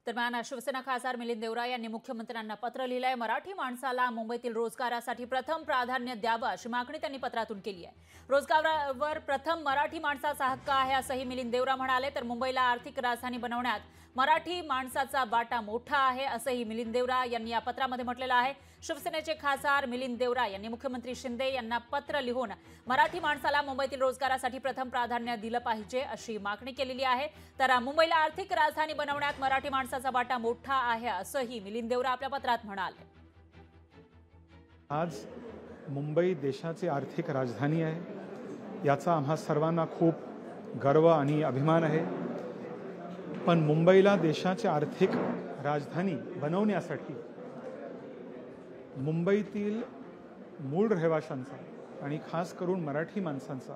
दरम्यान शिवसेना खासदार मिलिंद देवरा यांनी मुख्यमंत्र्यांना पत्र लिहिलंय। मराठी माणसाला मुंबईतील रोजगारासाठी प्रथम प्राधान्य द्यावं अशी मागणी त्यांनी पत्रातून केली आहे। रोजगारावर प्रथम मराठी माणसाचा हक्क आहे असंही मिलिंद देवरा म्हणाले। तर मुंबईला आर्थिक राजधानी बनवण्यात मराठी माणसाचा वाटा मोठा आहे असंही मिलिंद देवरा यांनी या पत्रामध्ये म्हटलेलं आहे। शिवसेनेचे खासदार मिलिंद देवरा यांनी मुख्यमंत्री शिंदे यांना पत्र लिहून मराठी माणसाला मुंबईतील रोजगारासाठी प्रथम प्राधान्य दिलं पाहिजे अशी मागणी केलेली आहे। तर मुंबईला आर्थिक राजधानी बनवण्यात मराठी माणसाचा वाटा मोठा आहे असंही मिलिंद देवरा आपल्या पत्रात म्हणाले। आज मुंबई देशाची आर्थिक राजधानी आहे, याचा आम्हा सर्वांना खूप गर्व आणि अभिमान आहे। पण मुंबईला देशाची आर्थिक राजधानी बनवण्यासाठी मुंबईतील मूळ रहिवाशांचा आणि खास करून मराठी माणसांचा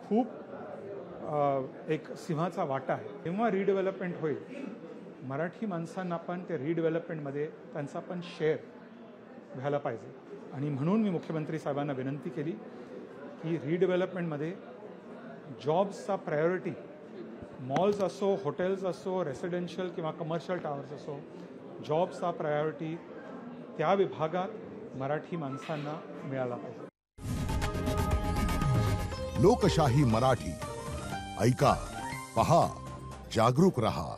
खूप एक सिंहाचा वाटा आहे। जेव्हा रिडेव्हलपमेंट होईल, मराठी माणसांना पण ते रिडेव्हलपमेंटमध्ये त्यांचा पण शेअर व्हायला पाहिजे। आणि म्हणून मी मुख्यमंत्री साहेबांना विनंती केली की रिडेव्हलपमेंटमध्ये जॉब्सचा प्रायोरिटी मॉल्स असो, हॉटेल्स असो, रेसिडेन्शियल किंवा कमर्शियल टावर्स असो, जॉब्सचा प्रायोरिटी त्या विभागात मराठी माणसांना मिळाला पाहिजे। लोकशाही मराठी ऐका, पहा, जागरूक रहा।